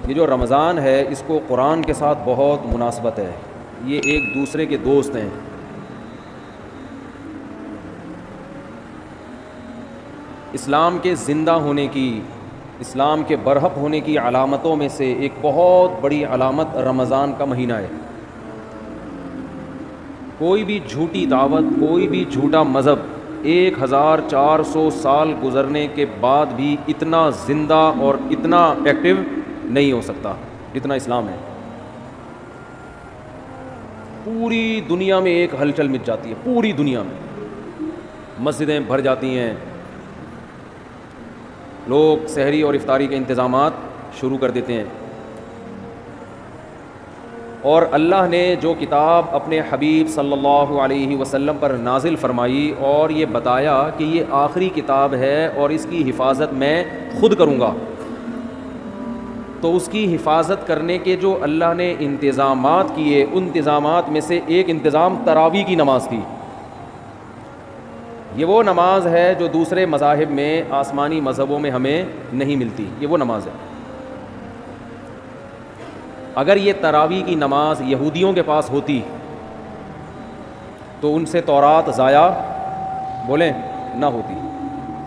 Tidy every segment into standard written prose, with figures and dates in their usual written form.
یہ جو رمضان ہے اس کو قرآن کے ساتھ بہت مناسبت ہے، یہ ایک دوسرے کے دوست ہیں۔ اسلام کے زندہ ہونے کی، اسلام کے برحق ہونے کی علامتوں میں سے ایک بہت بڑی علامت رمضان کا مہینہ ہے۔ کوئی بھی جھوٹی دعوت، کوئی بھی جھوٹا مذہب 1400 سال گزرنے کے بعد بھی اتنا زندہ اور اتنا ایکٹیو نہیں ہو سکتا جتنا اسلام ہے۔ پوری دنیا میں ایک ہلچل مچ جاتی ہے، پوری دنیا میں مسجدیں بھر جاتی ہیں، لوگ سحری اور افطاری کے انتظامات شروع کر دیتے ہیں۔ اور اللہ نے جو کتاب اپنے حبیب صلی اللہ علیہ وسلم پر نازل فرمائی اور یہ بتایا کہ یہ آخری کتاب ہے اور اس کی حفاظت میں خود کروں گا، تو اس کی حفاظت کرنے کے جو اللہ نے انتظامات کیے، ان انتظامات میں سے ایک انتظام تراویح کی نماز تھی۔ یہ وہ نماز ہے جو دوسرے مذاہب میں، آسمانی مذہبوں میں ہمیں نہیں ملتی، یہ وہ نماز ہے۔ اگر یہ تراویح کی نماز یہودیوں کے پاس ہوتی تو ان سے تورات ضائع بولیں نہ ہوتی،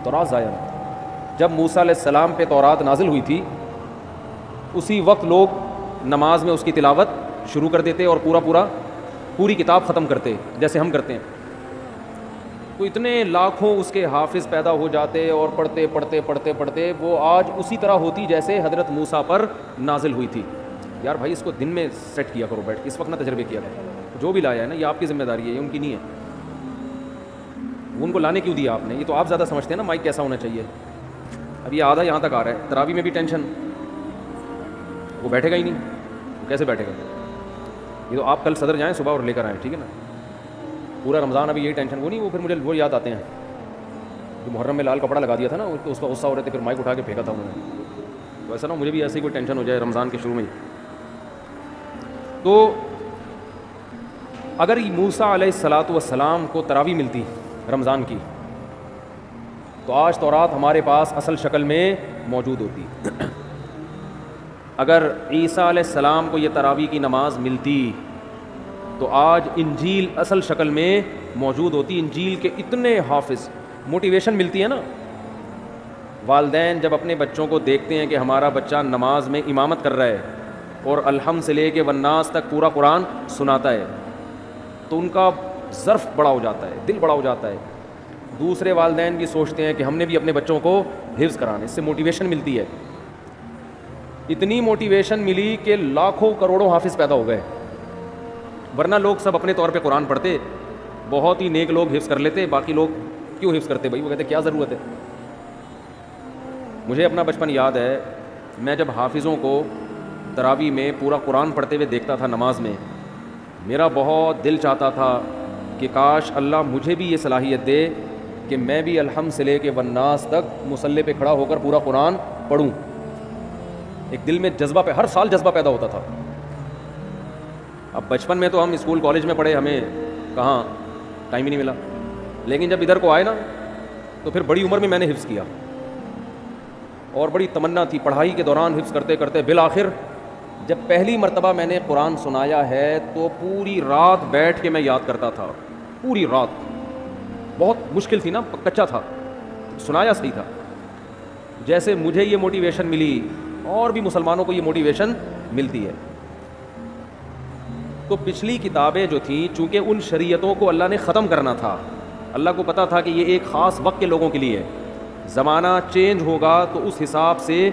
تورات ضائع نہ ہوتی۔ جب موسیٰ علیہ السلام پہ تورات نازل ہوئی تھی، اسی وقت لوگ نماز میں اس کی تلاوت شروع کر دیتے اور پوری کتاب ختم کرتے جیسے ہم کرتے ہیں۔ تو اتنے لاکھوں اس کے حافظ پیدا ہو جاتے اور پڑھتے پڑھتے پڑھتے پڑھتے وہ آج اسی طرح ہوتی جیسے حضرت موسیٰ پر نازل ہوئی تھی۔ یار بھائی اس کو دن میں سیٹ کیا کرو، بیٹھ کے اس وقت نہ تجربے کیا کرو۔ جو بھی لایا ہے نا یہ آپ کی ذمہ داری ہے، یہ ان کی نہیں ہے۔ ان کو لانے کیوں دیا آپ نے؟ یہ تو آپ زیادہ سمجھتے ہیں نا مائک کیسا ہونا چاہیے۔ اب یہ آدھا یہاں تک آ رہا ہے، تراویح میں بھی ٹینشن، وہ بیٹھے گا ہی نہیں، وہ کیسے بیٹھے گا؟ یہ تو آپ کل صدر جائیں صبح اور لے کر آئیں، ٹھیک ہے نا؟ پورا رمضان ابھی یہی ٹینشن، وہ نہیں، وہ پھر مجھے وہ یاد آتے ہیں جو محرم میں لال کپڑا لگا دیا تھا نا، اس کا غصہ ہو رہے تھے، پھر مائک اٹھا کے پھینکا تھا انہوں نے۔ تو ایسا نہ مجھے بھی ایسی کوئی ٹینشن ہو جائے رمضان کے شروع میں ہی۔ تو اگر موسیٰ علیہ السلام کو تراویح ملتی رمضان کی تو آج تورات ہمارے پاس اصل شکل میں موجود ہوتی۔ اگر عیسیٰ علیہ السلام کو یہ تراویح کی نماز ملتی تو آج انجیل اصل شکل میں موجود ہوتی۔ انجیل کے اتنے حافظ، موٹیویشن ملتی ہے نا۔ والدین جب اپنے بچوں کو دیکھتے ہیں کہ ہمارا بچہ نماز میں امامت کر رہا ہے اور الحمد سے لے کے والناس تک پورا قرآن سناتا ہے تو ان کا ظرف بڑا ہو جاتا ہے، دل بڑا ہو جاتا ہے۔ دوسرے والدین بھی سوچتے ہیں کہ ہم نے بھی اپنے بچوں کو حفظ کرانا، اس سے موٹیویشن ملتی ہے۔ اتنی موٹیویشن ملی کہ لاکھوں کروڑوں حافظ پیدا ہو گئے، ورنہ لوگ سب اپنے طور پہ قرآن پڑھتے، بہت ہی نیک لوگ حفظ کر لیتے، باقی لوگ کیوں حفظ کرتے بھائی؟ وہ کہتے کیا ضرورت ہے۔ مجھے اپنا بچپن یاد ہے، میں جب حافظوں کو تراویح میں پورا قرآن پڑھتے ہوئے دیکھتا تھا نماز میں، میرا بہت دل چاہتا تھا کہ کاش اللہ مجھے بھی یہ صلاحیت دے کہ میں بھی الحمد سے لے کے والناس تک مصلی پہ کھڑا ہو کر پورا قرآن پڑھوں۔ ایک دل میں جذبہ پہ ہر سال جذبہ پیدا ہوتا تھا۔ اب بچپن میں تو ہم اسکول کالج میں پڑھے، ہمیں کہاں ٹائم ہی نہیں ملا، لیکن جب ادھر کو آئے نا تو پھر بڑی عمر میں میں نے حفظ کیا اور بڑی تمنا تھی پڑھائی کے دوران حفظ کرتے کرتے بالآخر جب پہلی مرتبہ میں نے قرآن سنایا ہے تو پوری رات بیٹھ کے میں یاد کرتا تھا، پوری رات۔ بہت مشکل تھی نا، کچا تھا، سنایا صحیح تھا۔ جیسے مجھے یہ موٹیویشن ملی اور بھی مسلمانوں کو یہ موٹیویشن ملتی ہے۔ تو پچھلی کتابیں جو تھیں، چونکہ ان شریعتوں کو اللہ نے ختم کرنا تھا، اللہ کو پتہ تھا کہ یہ ایک خاص وقت کے لوگوں کے لیے ہے، زمانہ چینج ہوگا تو اس حساب سے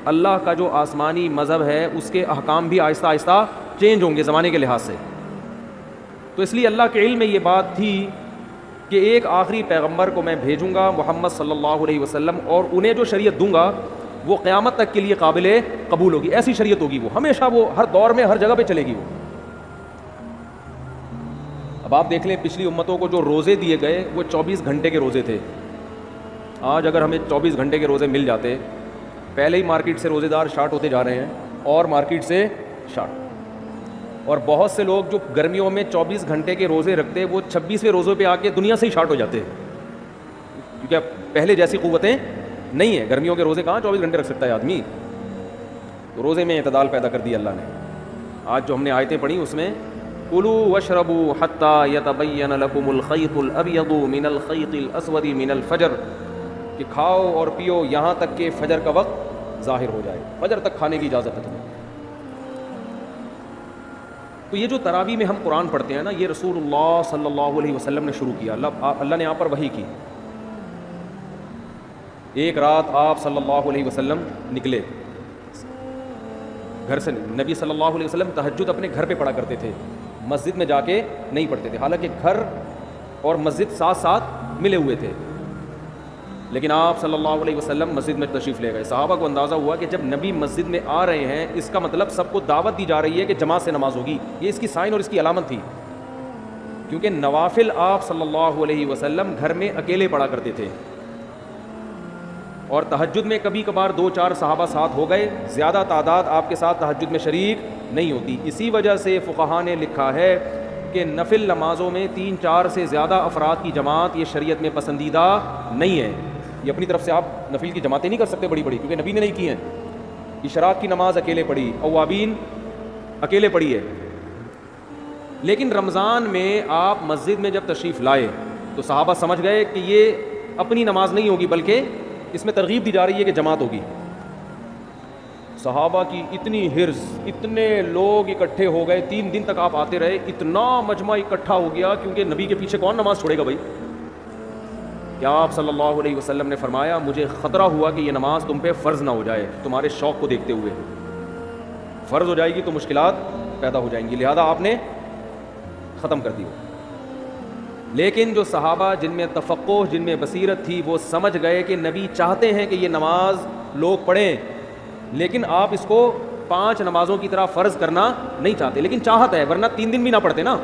اللہ کا جو آسمانی مذہب ہے اس کے احکام بھی آہستہ آہستہ چینج ہوں گے زمانے کے لحاظ سے۔ تو اس لیے اللہ کے علم میں یہ بات تھی کہ ایک آخری پیغمبر کو میں بھیجوں گا محمد صلی اللہ علیہ وسلم، اور انہیں جو شریعت دوں گا وہ قیامت تک کے لیے قابل قبول ہوگی، ایسی شریعت ہوگی، وہ ہمیشہ، وہ ہر دور میں ہر جگہ پہ چلے گی وہ۔ اب آپ دیکھ لیں پچھلی امتوں کو جو روزے دیے گئے وہ 24 گھنٹے کے روزے تھے۔ آج اگر ہمیں 24 گھنٹے کے روزے مل جاتے، پہلے ہی مارکیٹ سے روزے دار شارٹ ہوتے جا رہے ہیں اور مارکیٹ سے شارٹ، اور بہت سے لوگ جو گرمیوں میں 24 گھنٹے کے روزے رکھتے وہ 26ویں روزے پہ آ کے دنیا سے ہی شارٹ ہو جاتے، کیونکہ پہلے جیسی قوتیں نہیں ہیں۔ گرمیوں کے روزے کہاں 24 گھنٹے رکھ سکتا ہے آدمی۔ تو روزے میں اعتدال پیدا کر دیا اللہ نے. آج جو ہم نے آیتیں پڑھی اس میں کلوا واشربوا حتی یتبین لکم الخیط الابیض من الخیط الاسود من الفجر, کہ کھاؤ اور پیو یہاں تک کہ فجر کا وقت ظاہر ہو جائے. فجر تک کھانے کی اجازت ہے تمہیں. تو یہ جو تراویح میں ہم قرآن پڑھتے ہیں نا, یہ رسول اللہ صلی اللہ علیہ وسلم نے شروع کیا. اللہ نے یہاں پر وحی کی. ایک رات آپ صلی اللہ علیہ وسلم نکلے گھر سے. نبی صلی اللہ علیہ وسلم تہجد اپنے گھر پہ پڑھا کرتے تھے, مسجد میں جا کے نہیں پڑھتے تھے. حالانکہ گھر اور مسجد ساتھ ساتھ ملے ہوئے تھے, لیکن آپ صلی اللہ علیہ وسلم مسجد میں تشریف لے گئے. صحابہ کو اندازہ ہوا کہ جب نبی مسجد میں آ رہے ہیں اس کا مطلب سب کو دعوت دی جا رہی ہے کہ جماعت سے نماز ہوگی. یہ اس کی سائن اور اس کی علامت تھی, کیونکہ نوافل آپ صلی اللہ علیہ وسلم گھر میں اکیلے پڑھا کرتے تھے, اور تہجد میں کبھی کبھار 2-4 صحابہ ساتھ ہو گئے, زیادہ تعداد آپ کے ساتھ تہجد میں شریک نہیں ہوتی. اسی وجہ سے فقہاء نے لکھا ہے کہ نفل نمازوں میں 3-4 سے زیادہ افراد کی جماعت یہ شریعت میں پسندیدہ نہیں ہے. یہ اپنی طرف سے آپ نفل کی جماعتیں نہیں کر سکتے بڑی بڑی, کیونکہ نبی نے نہیں کی ہیں. اشراق کی نماز اکیلے پڑھی, اوابین اکیلے پڑھی ہے. لیکن رمضان میں آپ مسجد میں جب تشریف لائے تو صحابہ سمجھ گئے کہ یہ اپنی نماز نہیں ہوگی, بلکہ اس میں ترغیب دی جا رہی ہے کہ جماعت ہوگی. صحابہ کی اتنی حرص, اتنے لوگ اکٹھے ہو گئے, 3 دن تک آپ آتے رہے, اتنا مجمع اکٹھا ہو گیا, کیونکہ نبی کے پیچھے کون نماز چھوڑے گا بھائی. کیا آپ صلی اللہ علیہ وسلم نے فرمایا مجھے خطرہ ہوا کہ یہ نماز تم پہ فرض نہ ہو جائے, تمہارے شوق کو دیکھتے ہوئے. فرض ہو جائے گی تو مشکلات پیدا ہو جائیں گی, لہذا آپ نے ختم کر دی. لیکن جو صحابہ جن میں تفقہ, جن میں بصیرت تھی, وہ سمجھ گئے کہ نبی چاہتے ہیں کہ یہ نماز لوگ پڑھیں, لیکن آپ اس کو 5 نمازوں کی طرح فرض کرنا نہیں چاہتے. لیکن چاہت ہے, ورنہ 3 دن بھی نہ پڑھتے نا.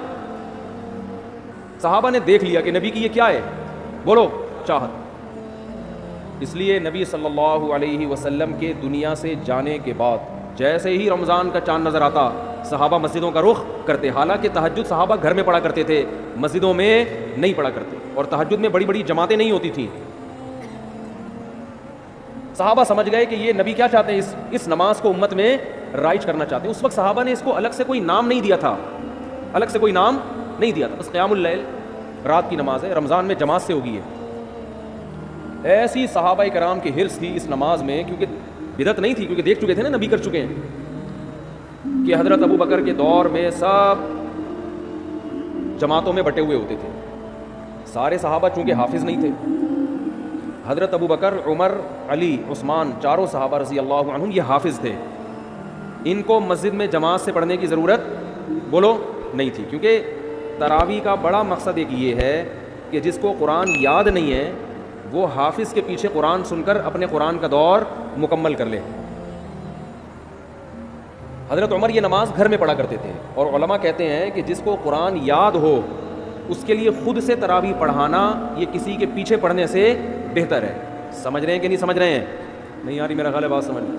صحابہ نے دیکھ لیا کہ نبی کی یہ کیا ہے, بولو چاہت. اس لیے نبی صلی اللہ علیہ وسلم کے دنیا سے جانے کے بعد جیسے ہی رمضان کا چاند نظر آتا صحابہ مسجدوں کا رخ کرتے. حالانکہ تہجد صحابہ گھر میں پڑھا کرتے تھے, مسجدوں میں نہیں پڑھا کرتے, اور تہجد میں بڑی بڑی جماعتیں نہیں ہوتی تھیں. صحابہ سمجھ گئے کہ یہ نبی کیا چاہتے ہیں, اس نماز کو امت میں رائج کرنا چاہتے ہیں. اس وقت صحابہ نے اس کو الگ سے کوئی نام نہیں دیا تھا, الگ سے کوئی نام نہیں دیا تھا, بس قیام اللیل رات کی نماز ہے, رمضان میں جماعت سے ہوگی. ہے ایسی صحابہ کرام کی حرص تھی اس نماز میں, کیونکہ بدعت نہیں تھی, کیونکہ دیکھ چکے تھے نا نبی کر چکے ہیں, کہ حضرت ابو بکر کے دور میں سب جماعتوں میں بٹے ہوئے ہوتے تھے. سارے صحابہ چونکہ حافظ نہیں تھے, حضرت ابو بکر, عمر, علی, عثمان, چاروں صحابہ رضی اللہ عنہم یہ حافظ تھے. ان کو مسجد میں جماعت سے پڑھنے کی ضرورت بولو نہیں تھی, کیونکہ تراویح کا بڑا مقصد ایک یہ ہے کہ جس کو قرآن یاد نہیں ہے وہ حافظ کے پیچھے قرآن سن کر اپنے قرآن کا دور مکمل کر لے. حضرت عمر یہ نماز گھر میں پڑھا کرتے تھے, اور علماء کہتے ہیں کہ جس کو قرآن یاد ہو اس کے لیے خود سے تراویح پڑھانا یہ کسی کے پیچھے پڑھنے سے بہتر ہے. سمجھ رہے ہیں کہ نہیں سمجھ رہے ہیں؟ نہیں یار میرا خیال ہے بات سمجھ لیں,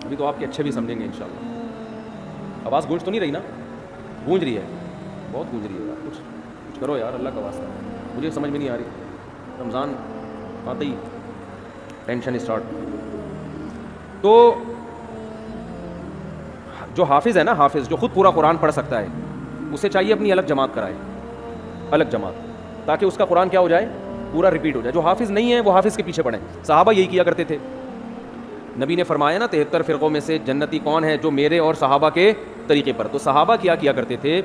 ابھی تو آپ کے اچھے بھی سمجھیں گے انشاءاللہ. آواز گونج تو نہیں رہی نا؟ گونج رہی ہے, بہت گونج رہی ہے یار. کچھ کرو یار, اللہ کا واسطہ, مجھے سمجھ میں نہیں آ رہی. رمضان آتے ہی ٹینشن اسٹارٹ. تو جو حافظ ہے نا, حافظ جو خود پورا قرآن پڑھ سکتا ہے, اسے چاہیے اپنی الگ جماعت کرائے, الگ جماعت, تاکہ اس کا قرآن کیا ہو جائے, پورا ریپیٹ ہو جائے. جو حافظ نہیں ہے وہ حافظ کے پیچھے پڑھیں. صحابہ یہی کیا کرتے تھے. نبی نے فرمایا نا 73 فرقوں میں سے جنتی کون ہے, جو میرے اور صحابہ کے طریقے پر. تو صحابہ کیا کرتے تھے,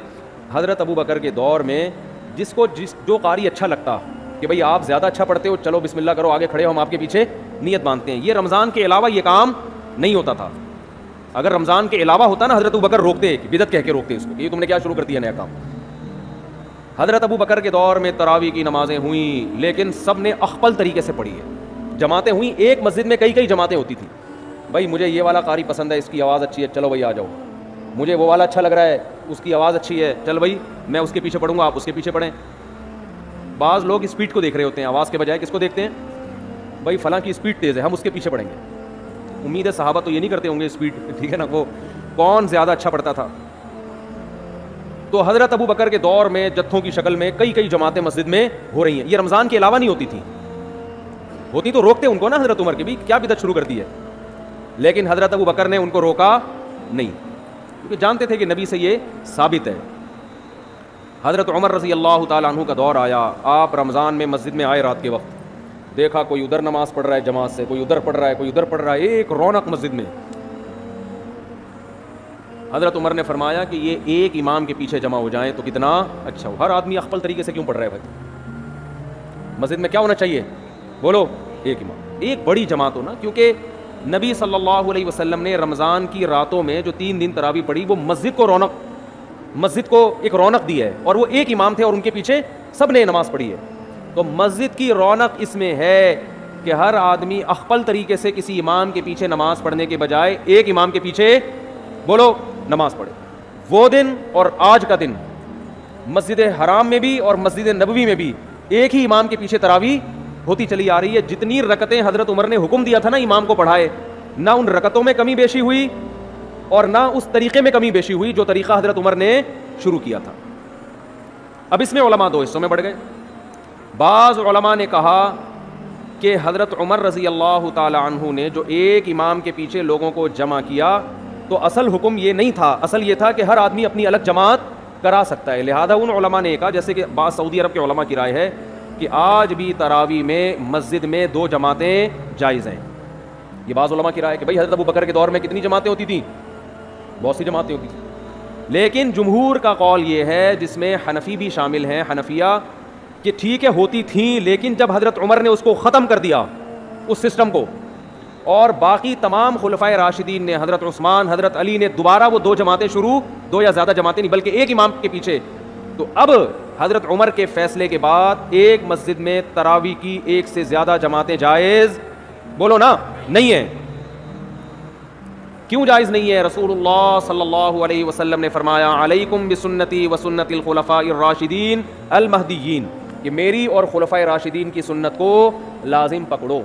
حضرت ابو بکر کے دور میں جو قاری اچھا لگتا کہ بھئی آپ زیادہ اچھا پڑھتے ہو, چلو بسم اللہ کرو, آگے کھڑے ہو, ہم آپ کے پیچھے نیت باندھتے ہیں. یہ رمضان کے علاوہ یہ کام نہیں ہوتا تھا. اگر رمضان کے علاوہ ہوتا نا, حضرت ابو بکر روکتے, بدعت کہہ کے روکتے اس کو, کہ یہ تم نے کیا شروع کر دیا نیا کام. حضرت ابو بکر کے دور میں تراویح کی نمازیں ہوئیں, لیکن سب نے اخپل طریقے سے پڑھی ہے. جماعتیں ہوئیں, ایک مسجد میں کئی جماعتیں ہوتی تھیں. بھائی مجھے یہ والا قاری پسند ہے, اس کی آواز اچھی ہے, چلو بھائی آ جاؤ. مجھے وہ والا اچھا لگ رہا ہے, اس کی آواز اچھی ہے, چل بھائی میں اس کے پیچھے پڑھوں گا, آپ اس کے پیچھے پڑھیں. بعض لوگ اسپیڈ کو دیکھ رہے ہوتے ہیں, آواز کے بجائے کس کو دیکھتے ہیں, بھائی فلاں کی اسپیڈ تیز ہے, ہم اس کے پیچھے پڑھیں گے. امید ہے صحابہ تو یہ نہیں کرتے ہوں گے اسپیڈ, ٹھیک ہے نا, وہ کون زیادہ اچھا پڑھتا تھا. تو حضرت ابو بکر کے دور میں جتھوں کی شکل میں کئی جماعتیں مسجد میں ہو رہی ہیں. یہ رمضان کے علاوہ نہیں ہوتی تھی, ہوتی تو روکتے ان کو نا حضرت عمر کے بھی, کیا بدعت شروع کر دی ہے. لیکن حضرت ابو بکر نے ان کو روکا نہیں، کیونکہ جانتے تھے کہ نبی سے یہ ثابت ہے۔ حضرت عمر رضی اللہ تعالیٰ عنہ کا دور آیا، آپ رمضان میں مسجد میں آئے رات کے وقت، دیکھا کوئی ادھر نماز پڑھ رہا ہے جماعت سے، کوئی ادھر پڑھ رہا ہے، کوئی ادھر پڑھ رہا ہے، ایک رونق مسجد میں۔ حضرت عمر نے فرمایا کہ یہ ایک امام کے پیچھے جمع ہو جائیں تو کتنا اچھا ہو۔ ہر آدمی اخپل طریقے سے کیوں پڑھ رہا ہے بھائی؟ مسجد میں کیا ہونا چاہیے؟ بولو، ایک امام، ایک بڑی جماعت ہو نا، کیونکہ نبی صلی اللہ علیہ وسلم نے رمضان کی راتوں میں جو 3 دن تراویح پڑھی، وہ مسجد کو ایک رونق دی ہے، اور وہ ایک امام تھے اور ان کے پیچھے سب نے نماز پڑھی ہے۔ تو مسجد کی رونق اس میں ہے کہ ہر آدمی اخپل طریقے سے کسی امام کے پیچھے نماز پڑھنے کے بجائے ایک امام کے پیچھے بولو نماز پڑھے۔ وہ دن اور آج کا دن مسجد حرام میں بھی اور مسجد نبوی میں بھی ایک ہی امام کے پیچھے تراویح ہوتی چلی آ رہی ہے۔ جتنی رکعتیں حضرت عمر نے حکم دیا تھا نا امام کو پڑھائے، نہ ان رکعتوں میں کمی بیشی ہوئی اور نہ اس طریقے میں کمی بیشی ہوئی جو طریقہ حضرت عمر نے شروع کیا تھا۔ اب اس میں علماء 2 حصوں میں بڑھ گئے۔ بعض علماء نے کہا کہ حضرت عمر رضی اللہ تعالی عنہ نے جو ایک امام کے پیچھے لوگوں کو جمع کیا تو اصل حکم یہ نہیں تھا، اصل یہ تھا کہ ہر آدمی اپنی الگ جماعت کرا سکتا ہے۔ لہذا ان علماء نے کہا، جیسے کہ بعض سعودی عرب کے علماء کی رائے ہے، کہ آج بھی تراویح میں مسجد میں 2 جماعتیں جائز ہیں۔ یہ بعض علماء کی رائے ہے کہ بھائی حضرت ابو بکر کے دور میں کتنی جماعتیں ہوتی تھیں؟ بہت سی جماعتیں ہوتی تھیں۔ لیکن جمہور کا قول یہ ہے، جس میں حنفی بھی شامل ہیں، حنفیہ، کہ ٹھیک ہے ہوتی تھیں، لیکن جب حضرت عمر نے اس کو ختم کر دیا اس سسٹم کو، اور باقی تمام خلفائے راشدین نے، حضرت عثمان، حضرت علی نے دوبارہ وہ 2 جماعتیں شروع، 2 یا زیادہ جماعتیں نہیں بلکہ ایک امام کے پیچھے، تو اب حضرت عمر کے فیصلے کے بعد ایک مسجد میں تراویح کی 1 سے زیادہ جماعتیں جائز بولو نا نہیں ہیں۔ کیوں جائز نہیں ہے؟ رسول اللہ صلی اللہ علیہ وسلم نے فرمایا، علیکم بسنتی وسنت الخلفاء الراشدین المہدیین، کہ میری اور خلفائے راشدین کی سنت کو لازم پکڑو۔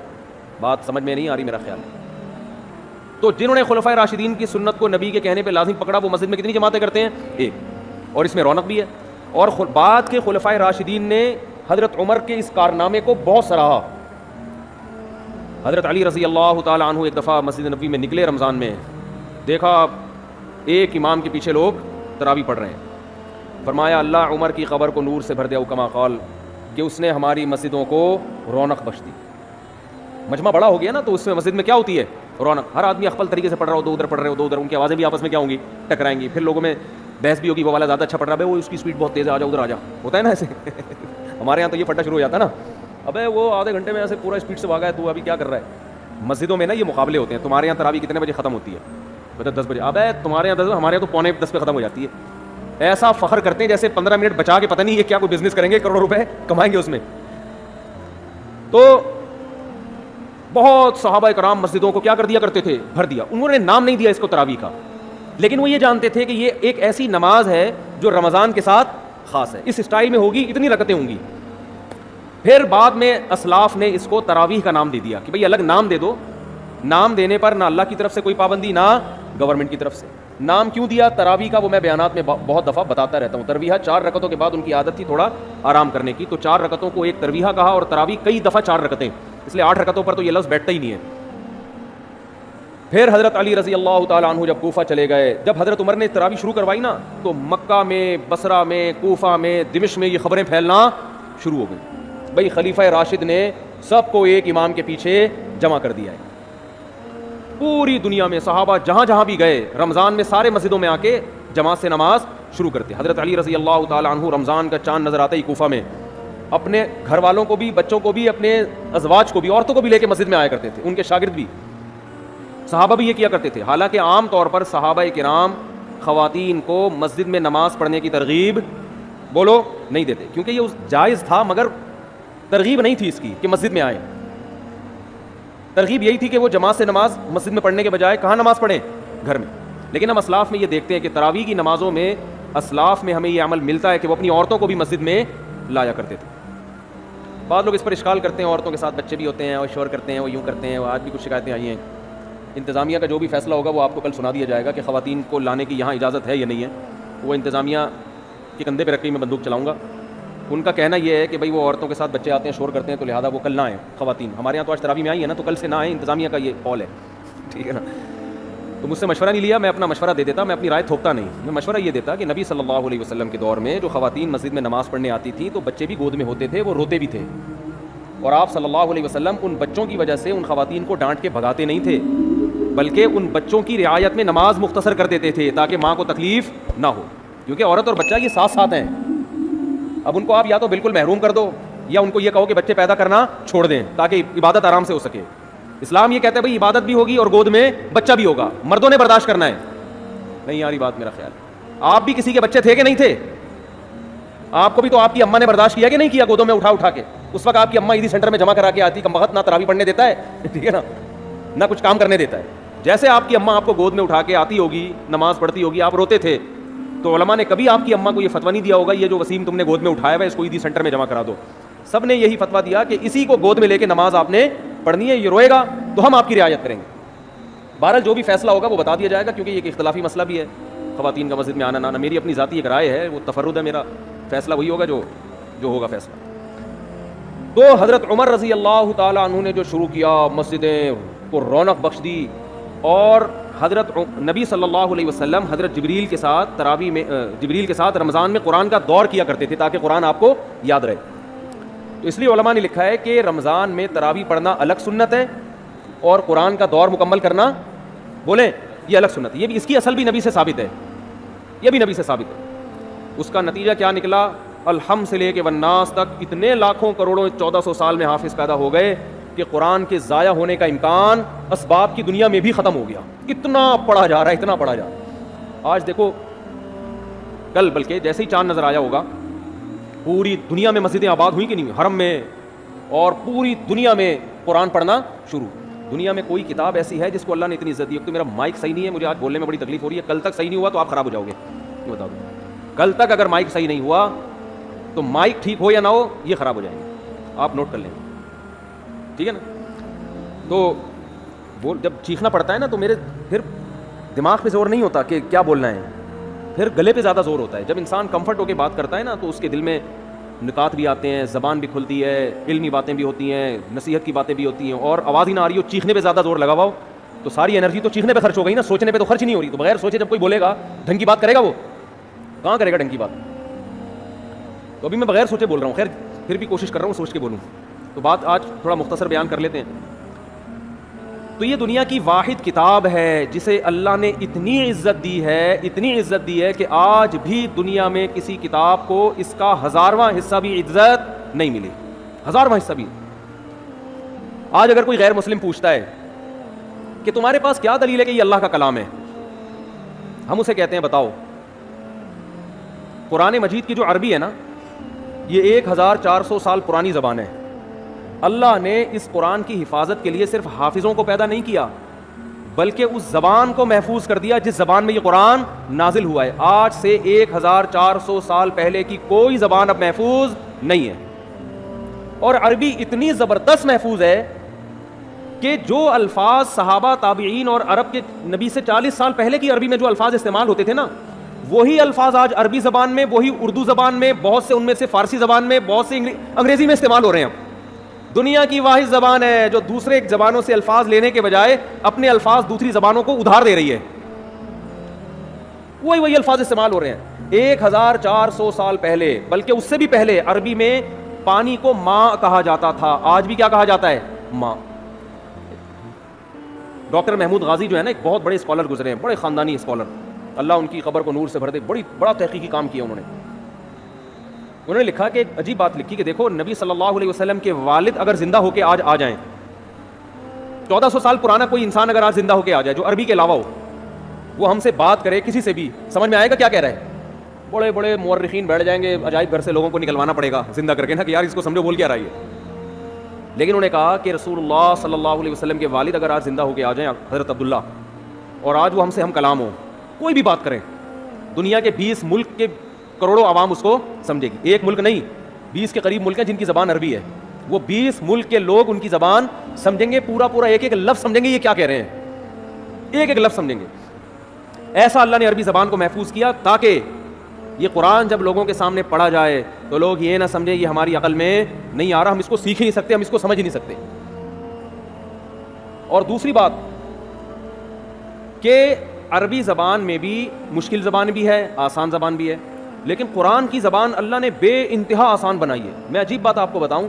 بات سمجھ میں نہیں آ رہی میرا خیال ہے۔ تو جنہوں نے خلفائے راشدین کی سنت کو نبی کے کہنے پہ لازم پکڑا، وہ مسجد میں کتنی جماعتیں کرتے ہیں؟ ایک، اور اس میں رونق بھی ہے۔ اور بعد کے خلفائے راشدین نے حضرت عمر کے اس کارنامے کو بہت سراہا۔ حضرت علی رضی اللہ تعالی عنہ ایک دفعہ مسجد نبوی میں نکلے رمضان میں، دیکھا ایک امام کے پیچھے لوگ تراویح پڑھ رہے ہیں، فرمایا اللہ عمر کی قبر کو نور سے بھر دے، کما قال، کہ اس نے ہماری مسجدوں کو رونق بخش دی۔ مجمع بڑا ہو گیا نا، تو اس میں مسجد میں کیا ہوتی ہے؟ رونق۔ ہر آدمی اخپل طریقے سے پڑھ رہا ہو، 2 ادھر پڑھ رہے ہو، 2 ادھر، ان کی آوازیں بھی آپس میں کیا ہوں گی؟ ٹکرائیں گی، پھر لوگوں میں بحث بھی ہوگی، وہ والا زیادہ اچھا پڑھ رہا ہے، وہ اس کی سپیڈ بہت تیز ہے، آ جا ادھر آ جا، ہوتا ہے نا ایسے۔ ہمارے یہاں تو یہ پھٹا شروع ہو جاتا ہے نا، ابے وہ آدھے گھنٹے میں ایسے پورا اسپیڈ سے بھاگا ہے، تو ابھی کیا کر رہا ہے؟ مسجدوں میں نا یہ مقابلے ہوتے ہیں، تمہارے یہاں تراویح کتنے بجے ختم ہوتی ہے؟ بتا 10 بجے۔ ابے تمہارے یہاں 10، ہمارے یہاں تو 9:45 پہ ختم ہو جاتی ہے۔ ایسا فخر کرتے ہیں جیسے 15 منٹ بچا کے پتہ نہیں یہ کیا کوئی بزنس کریں گے، کروڑوں روپے کمائیں گے اس میں۔ تو بہت صحابہ کرام مسجدوں کو کیا کر دیا کرتے تھے؟ بھر دیا۔ انہوں نے نام نہیں دیا اس کو تراویح کا، لیکن وہ یہ جانتے تھے کہ یہ ایک ایسی نماز ہے جو رمضان کے ساتھ خاص ہے، اس اسٹائل میں ہوگی، اتنی رکعتیں ہوں گی۔ پھر بعد میں اسلاف نے اس کو تراویح کا نام دے دیا کہ بھئی الگ نام دے دو۔ نام دینے پر نہ اللہ کی طرف سے کوئی پابندی، نہ گورنمنٹ کی طرف سے۔ نام کیوں دیا تراویح کا؟ وہ میں بیانات میں بہت دفعہ بتاتا رہتا ہوں۔ ترویحہ 4 رکعتوں کے بعد ان کی عادت تھی تھوڑا آرام کرنے کی، تو 4 رکعتوں کو ایک ترویحہ کہا، اور تراویح کئی دفعہ 4 رکعتیں، اس لیے 8 رکعتوں پر تو یہ لفظ بیٹھتا ہی نہیں ہے۔ پھر حضرت علی رضی اللہ تعالیٰ عنہ جب کوفہ چلے گئے، جب حضرت عمر نے تراویح شروع کروائی نا، تو مکہ میں، بصرہ میں، کوفہ میں، دمشق میں یہ خبریں پھیلنا شروع ہو گئی، بھئی خلیفہ راشد نے سب کو ایک امام کے پیچھے جمع کر دیا ہے۔ پوری دنیا میں صحابہ جہاں جہاں بھی گئے، رمضان میں سارے مسجدوں میں آ کے جماعت سے نماز شروع کرتے۔ حضرت علی رضی اللہ تعالیٰ عنہ رمضان کا چاند نظر آتا ہی کوفہ میں، اپنے گھر والوں کو بھی، بچوں کو بھی، اپنے ازواج کو بھی، عورتوں کو بھی لے کے مسجد میں آیا کرتے تھے، ان کے شاگرد بھی، صحابہ بھی یہ کیا کرتے تھے۔ حالانکہ عام طور پر صحابہ کرام خواتین کو مسجد میں نماز پڑھنے کی ترغیب بولو نہیں دیتے، کیونکہ یہ جائز تھا، مگر ترغیب نہیں تھی اس کی کہ مسجد میں آئیں۔ ترغیب یہی تھی کہ وہ جماعت سے نماز مسجد میں پڑھنے کے بجائے کہاں نماز پڑھیں؟ گھر میں۔ لیکن ہم اسلاف میں یہ دیکھتے ہیں کہ تراویح کی نمازوں میں اسلاف میں ہمیں یہ عمل ملتا ہے کہ وہ اپنی عورتوں کو بھی مسجد میں لایا کرتے تھے۔ بعض لوگ اس پر اشکال کرتے ہیں، عورتوں کے ساتھ بچے بھی ہوتے ہیں اور شور کرتے ہیں، وہ یوں کرتے ہیں، وہ آج بھی کچھ شکایتیں آئی ہیں۔ انتظامیہ کا جو بھی فیصلہ ہوگا وہ آپ کو کل سنا دیا جائے گا کہ خواتین کو لانے کی یہاں اجازت ہے یا نہیں ہے، وہ انتظامیہ کے کندھے پہ رکھ کے میں بندوق چلاؤں گا۔ ان کا کہنا یہ ہے کہ بھئی وہ عورتوں کے ساتھ بچے آتے ہیں، شور کرتے ہیں، تو لہٰذا وہ کل نہ آئیں خواتین۔ ہمارے یہاں تو آج تراویح میں آئی ہے نا، تو کل سے نہ آئیں، انتظامیہ کا یہ قول ہے، ٹھیک ہے نا. تو مجھ سے مشورہ نہیں لیا, میں اپنا مشورہ دے دیتا, میں اپنی رائے تھوپتا نہیں. میں مشورہ یہ دیتا کہ نبی صلی اللہ علیہ وسلم کے دور میں جو خواتین مسجد میں نماز پڑھنے آتی تھیں تو بچے بھی گود میں ہوتے تھے, وہ روتے بھی تھے, اور آپ صلی اللہ علیہ وسلم ان بچوں کی وجہ سے ان خواتین کو ڈانٹ کے بھگاتے نہیں تھے, بلکہ ان بچوں کی رعایت میں نماز مختصر کر دیتے تھے تاکہ ماں کو تکلیف نہ ہو, کیونکہ عورت اور بچہ یہ ساتھ ساتھ ہیں. اب ان کو آپ یا تو بالکل محروم کر دو یا ان کو یہ کہو کہ بچے پیدا کرنا چھوڑ دیں تاکہ عبادت آرام سے ہو سکے. اسلام یہ کہتا ہے بھائی عبادت بھی ہوگی اور گود میں بچہ بھی ہوگا, مردوں نے برداشت کرنا ہے. نہیں یار یہ بات میرا خیال, آپ بھی کسی کے بچے تھے کہ نہیں تھے؟ آپ کو بھی تو آپ کی اماں نے برداشت کیا کہ نہیں کیا گودوں میں اٹھا کے؟ اس وقت آپ کی اماں عیدی سینٹر میں جمع کرا کے آتی, کم وقت نہ تراویح پڑھنے دیتا ہے, ٹھیک ہے نا, نہ کچھ کام کرنے دیتا ہے. جیسے آپ کی اماں آپ کو گود میں اٹھا کے آتی ہوگی, نماز پڑھتی ہوگی, آپ روتے تھے, تو علماء نے کبھی آپ کی اماں کو یہ فتویٰ نہیں دیا ہوگا یہ جو وسیم تم نے گود میں اٹھایا ہے اس کو عیدی سینٹر میں جمع کرا دو. سب نے یہی فتویٰ دیا کہ اسی کو گود میں لے کے نماز آپ نے پڑھنی ہے, یہ روئے گا تو ہم آپ کی رعایت کریں گے. بہرحال جو بھی فیصلہ ہوگا وہ بتا دیا جائے گا, کیونکہ یہ ایک اختلافی مسئلہ بھی ہے خواتین کا مسجد میں آنا نہ. میری اپنی ذاتی ایک رائے ہے, وہ تفرد ہے میرا, فیصلہ وہی ہوگا جو ہوگا فیصلہ. تو حضرت عمر رضی اللہ تعالیٰ عنہ نے جو شروع کیا, مسجدیں کو رونق بخش دی, اور حضرت نبی صلی اللہ علیہ وسلم حضرت جبریل کے ساتھ تراویح میں, جبریل کے ساتھ رمضان میں قرآن کا دور کیا کرتے تھے تاکہ قرآن آپ کو یاد رہے. تو اس لیے علماء نے لکھا ہے کہ رمضان میں تراویح پڑھنا الگ سنت ہے اور قرآن کا دور مکمل کرنا بولیں یہ الگ سنت ہے. یہ بھی اس کی اصل بھی نبی سے ثابت ہے, یہ بھی نبی سے ثابت ہے. اس کا نتیجہ کیا نکلا؟ الحم سے لے کے والناس تک اتنے لاکھوں کروڑوں 1400 سال میں حافظ پیدا ہو گئے کہ قرآن کے ضائع ہونے کا امکان اسباب کی دنیا میں بھی ختم ہو گیا. اتنا پڑھا جا رہا ہے, اتنا پڑھا جا رہا ہے. آج دیکھو, کل بلکہ جیسے ہی چاند نظر آیا ہوگا پوری دنیا میں مسجدیں آباد ہوئی کہ نہیں, حرم میں, اور پوری دنیا میں قرآن پڑھنا شروع. دنیا میں کوئی کتاب ایسی ہے جس کو اللہ نے اتنی عزت دی؟ تو میرا مائک صحیح نہیں ہے, مجھے آج بولنے میں بڑی تکلیف ہو رہی ہے. کل تک صحیح نہیں ہوا تو آپ خراب ہو جاؤ گے, بتا دوں. کل تک اگر مائک صحیح نہیں ہوا تو مائک ٹھیک ہو یا نہ ہو یہ خراب ہو جائیں گے, آپ نوٹ کر لیں, ٹھیک ہے نا. تو وہ جب چیخنا پڑتا ہے نا تو میرے پھر دماغ پہ زور نہیں ہوتا کہ کیا بولنا ہے, پھر گلے پہ زیادہ زور ہوتا ہے. جب انسان کمفرٹ ہو کے بات کرتا ہے نا تو اس کے دل میں نکات بھی آتے ہیں, زبان بھی کھلتی ہے, علمی باتیں بھی ہوتی ہیں, نصیحت کی باتیں بھی ہوتی ہیں, اور آواز ہی نہ آ رہی ہو, چیخنے پہ زیادہ زور لگا ہوا ہو تو ساری انرجی تو چیخنے پہ خرچ ہو گئی نا, سوچنے پہ تو خرچ نہیں ہو رہی. تو بغیر سوچے جب کوئی بولے گا ڈھنگ کی بات کرے گا, وہ کہاں کرے گا ڈھنگ کی بات؟ تو ابھی میں بغیر سوچے بول رہا ہوں, خیر پھر بھی کوشش کر رہا ہوں سوچ کے بولوں. تو بات آج تھوڑا مختصر بیان کر لیتے ہیں. تو یہ دنیا کی واحد کتاب ہے جسے اللہ نے اتنی عزت دی ہے, اتنی عزت دی ہے کہ آج بھی دنیا میں کسی کتاب کو اس کا 1000واں حصہ بھی عزت نہیں ملی, 1000واں حصہ بھی. آج اگر کوئی غیر مسلم پوچھتا ہے کہ تمہارے پاس کیا دلیل ہے کہ یہ اللہ کا کلام ہے, ہم اسے کہتے ہیں بتاؤ. قرآن مجید کی جو عربی ہے نا, یہ 1400 سال پرانی زبان ہے. اللہ نے اس قرآن کی حفاظت کے لیے صرف حافظوں کو پیدا نہیں کیا بلکہ اس زبان کو محفوظ کر دیا جس زبان میں یہ قرآن نازل ہوا ہے. آج سے 1400 سال پہلے کی کوئی زبان اب محفوظ نہیں ہے, اور عربی اتنی زبردست محفوظ ہے کہ جو الفاظ صحابہ, تابعین اور عرب کے نبی سے 40 سال پہلے کی عربی میں جو الفاظ استعمال ہوتے تھے نا, وہی الفاظ آج عربی زبان میں, وہی اردو زبان میں, بہت سے ان میں سے فارسی زبان میں, بہت سے انگریزی میں استعمال ہو رہے ہیں. دنیا کی واحد زبان ہے جو دوسرے زبانوں سے الفاظ لینے کے بجائے اپنے الفاظ دوسری زبانوں کو ادھار دے رہی ہے. وہی الفاظ استعمال ہو رہے ہیں. 1400 سال پہلے, بلکہ اس سے بھی پہلے, عربی میں پانی کو ماں کہا جاتا تھا. آج بھی کیا کہا جاتا ہے؟ ماں. ڈاکٹر محمود غازی جو ہے نا, ایک بہت بڑے اسکالر گزرے ہیں, بڑے خاندانی اسکالر, اللہ ان کی قبر کو نور سے بھر دے. بڑا تحقیقی کام کیا انہوں نے لکھا کہ ایک عجیب بات لکھی کہ دیکھو نبی صلی اللہ علیہ وسلم کے والد اگر زندہ ہو کے آج آ جائیں, 1400 سال پرانا کوئی انسان اگر آج زندہ ہو کے آ جائے جو عربی کے علاوہ ہو, وہ ہم سے بات کرے کسی سے بھی, سمجھ میں آئے گا کیا کہہ رہا ہے؟ بڑے بڑے مورخین بیٹھ جائیں گے, عجائب گھر سے لوگوں کو نکلوانا پڑے گا زندہ کر کے نا کہ یار اس کو سمجھو بول کیا رہا ہے. لیکن انہوں نے کہا کہ رسول اللہ صلی اللہ علیہ وسلم کے والد اگر آج زندہ ہو کے آ جائیں, حضرت عبداللہ, اور آج وہ ہم سے ہم کلام ہو, کوئی بھی بات کریں, دنیا کے 20 ملک کے کروڑوں عوام اس کو سمجھے گی. ایک ملک نہیں, 20 کے قریب ملک ہیں جن کی زبان عربی ہے, وہ 20 ملک کے لوگ ان کی زبان سمجھیں گے, پورا ایک لفظ سمجھیں گے یہ کیا کہہ رہے ہیں, ایک لفظ سمجھیں گے. ایسا اللہ نے عربی زبان کو محفوظ کیا تاکہ یہ قرآن جب لوگوں کے سامنے پڑھا جائے تو لوگ یہ نہ سمجھیں یہ ہماری عقل میں نہیں آ رہا, ہم اس کو سیکھ ہی نہیں سکتے, ہم اس کو سمجھ ہی نہیں سکتے. اور دوسری بات, کہ عربی زبان میں بھی مشکل زبان بھی ہے، آسان زبان بھی ہے، لیکن قرآن کی زبان اللہ نے بے انتہا آسان بنائی ہے. میں عجیب بات آپ کو بتاؤں،